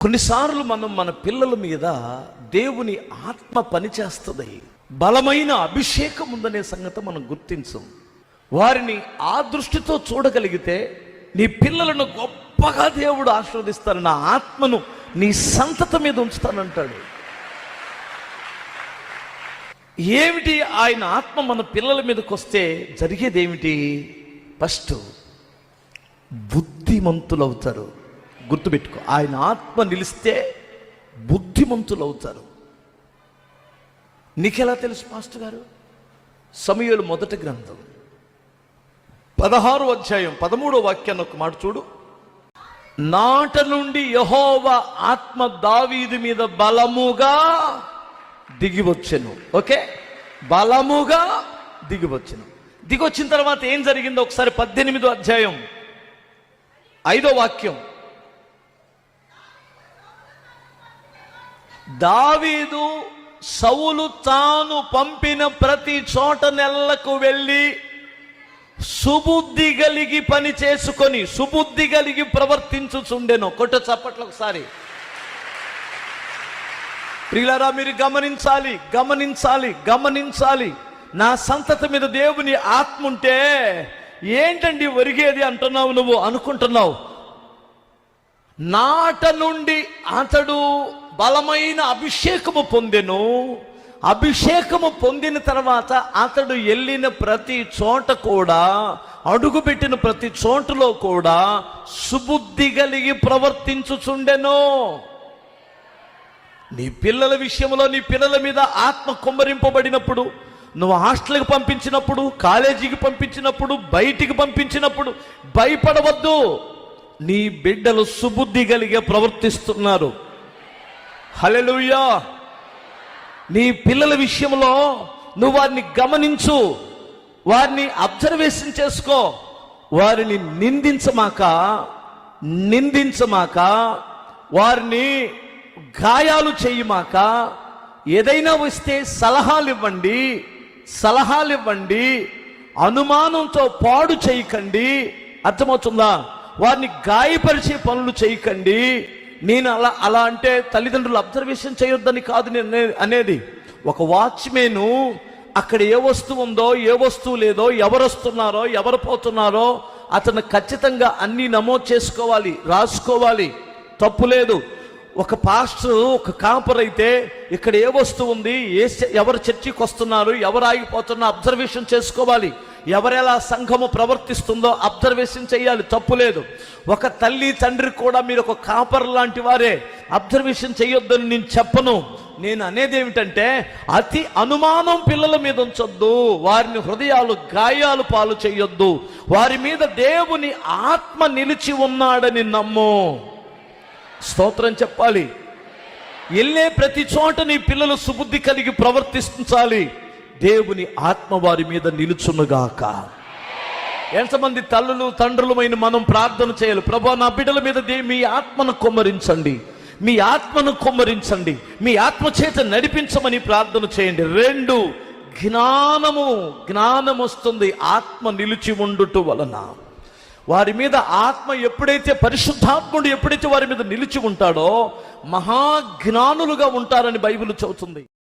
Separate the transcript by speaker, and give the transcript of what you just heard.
Speaker 1: కొన్నిసార్లు మనం మన పిల్లల మీద దేవుని ఆత్మ పనిచేస్తుంది, బలమైన అభిషేకం ఉందనే సంగతి మనం గుర్తించం. వారిని ఆ దృష్టితో చూడగలిగితే నీ పిల్లలను గొప్పగా దేవుడు ఆశీర్వదిస్తాను, నా ఆత్మను నీ సంతతి మీద ఉంచుతానంటాడు. ఏమిటి ఆయన ఆత్మ మన పిల్లల మీదకి వస్తే జరిగేది ఏమిటి? ఫస్ట్ బుద్ధిమంతులు అవుతారు. గుర్తుపెట్టుకో, ఆయన ఆత్మ నిలిస్తే బుద్ధిమంతులు అవుతారు. నీకెలా తెలుసు పాస్టర్ గారు? సమూయేలు మొదటి గ్రంథం 16వ అధ్యాయం 13వ వాక్యాన్ని ఒక మాట చూడు. నాట నుండి యెహోవా ఆత్మ దావీదు మీద బలముగా దిగివచ్చెను. ఓకే, బలముగా దిగివచ్చెను. దిగొచ్చిన తర్వాత ఏం జరిగిందో ఒకసారి 18వ అధ్యాయం 5వ వాక్యం. దావీదు సౌలు తాను పంపిన ప్రతి చోట నెల్లకు వెళ్ళి సుబుద్ధి కలిగి పని చేసుకొని సుబుద్ధి కలిగి ప్రవర్తించుచుండెను. కొట్ట చప్పట్లు ఒకసారి. ప్రియులారా, మీరు గమనించాలి, గమనించాలి, గమనించాలి. నా సంతతి మీద దేవుని ఆత్మ ఉంటే ఏంటండి ఒరిగేది అంటున్నావు నువ్వు అనుకుంటున్నావు. నాట నుండి అతడు బలమైన అభిషేకము పొందెను. అభిషేకము పొందిన తర్వాత అతడు వెళ్ళిన ప్రతి చోట కూడా, అడుగుపెట్టిన ప్రతి చోటులో కూడా సుబుద్ధి కలిగి ప్రవర్తించుచుండెను. నీ పిల్లల విషయంలో నీ పిల్లల మీద ఆత్మ కుమ్మరింపబడినప్పుడు, నువ్వు హాస్టల్కి పంపించినప్పుడు, కాలేజీకి పంపించినప్పుడు, బయటికి పంపించినప్పుడు భయపడవద్దు. నీ బిడ్డలు సుబుద్ధి కలిగే ప్రవర్తిస్తున్నారు. హల్లెలూయా. నీ పిల్లల విషయంలో నువ్వు వారిని గమనించు, వారిని అబ్జర్వేషన్ చేసుకో. వారిని నిందించమాక, వారిని గాయాలు చేయమాక. ఏదైనా వస్తే సలహాలు ఇవ్వండి. అనుమానంతో పాడు చేయకండి. అర్థమవుతుందా? వారిని గాయపరిచే పనులు చేయకండి. నేను అలా అంటే తల్లిదండ్రులు అబ్జర్వేషన్ చేయొద్దని కాదు నేను అనేది. ఒక వాచ్మెన్ అక్కడ ఏ వస్తువు ఉందో, ఏ వస్తువు లేదో, ఎవరు వస్తున్నారో, ఎవరు పోతున్నారో అతను ఖచ్చితంగా అన్ని నమోదు చేసుకోవాలి, రాసుకోవాలి. తప్పు లేదు. ఒక పాస్టర్, ఒక కాపర్ అయితే ఇక్కడ ఏ వస్తువు ఉంది, ఎవరు చర్చికి వస్తున్నారు, ఎవరు ఆగిపోతున్నా అబ్జర్వేషన్ చేసుకోవాలి. ఎవరెలా సంఘము ప్రవర్తిస్తుందో అబ్జర్వేషన్ చేయాలి. తప్పు లేదు. ఒక తల్లి తండ్రి కూడా మీరు ఒక కాపర్ లాంటి వారే, అబ్జర్వేషన్ చేయొద్దని నేను చెప్పను. నేను అనేది ఏమిటంటే, అతి అనుమానం పిల్లల మీద ఉంచొద్దు. వారిని హృదయాలు గాయాలు పాలు చేయొద్దు. వారి మీద దేవుని ఆత్మ నిలిచి ఉన్నాడని నమ్ము. స్తోత్రం చెప్పాలి. వెళ్ళే ప్రతి చోట నీ పిల్లలు సుబుద్ధి కలిగి ప్రవర్తించాలి. దేవుని ఆత్మ వారి మీద నిలుచునుగాక. ఎంతమంది తల్లులు తండ్రులమైన మనం ప్రార్థన చేయాలి. ప్రభువా, నా బిడ్డల మీద మీ ఆత్మను కుమ్మరించండి, మీ ఆత్మను కుమ్మరించండి, మీ ఆత్మ చేత నడిపించమని ప్రార్థన చేయండి. 2, జ్ఞానం వస్తుంది ఆత్మ నిలిచి ఉండుట వలన. వారి మీద ఆత్మ ఎప్పుడైతే, పరిశుద్ధాత్ముడు ఎప్పుడైతే వారి మీద నిలిచి ఉంటాడో మహాజ్ఞానులుగా ఉంటారని బైబిల్ చెబుతుంది.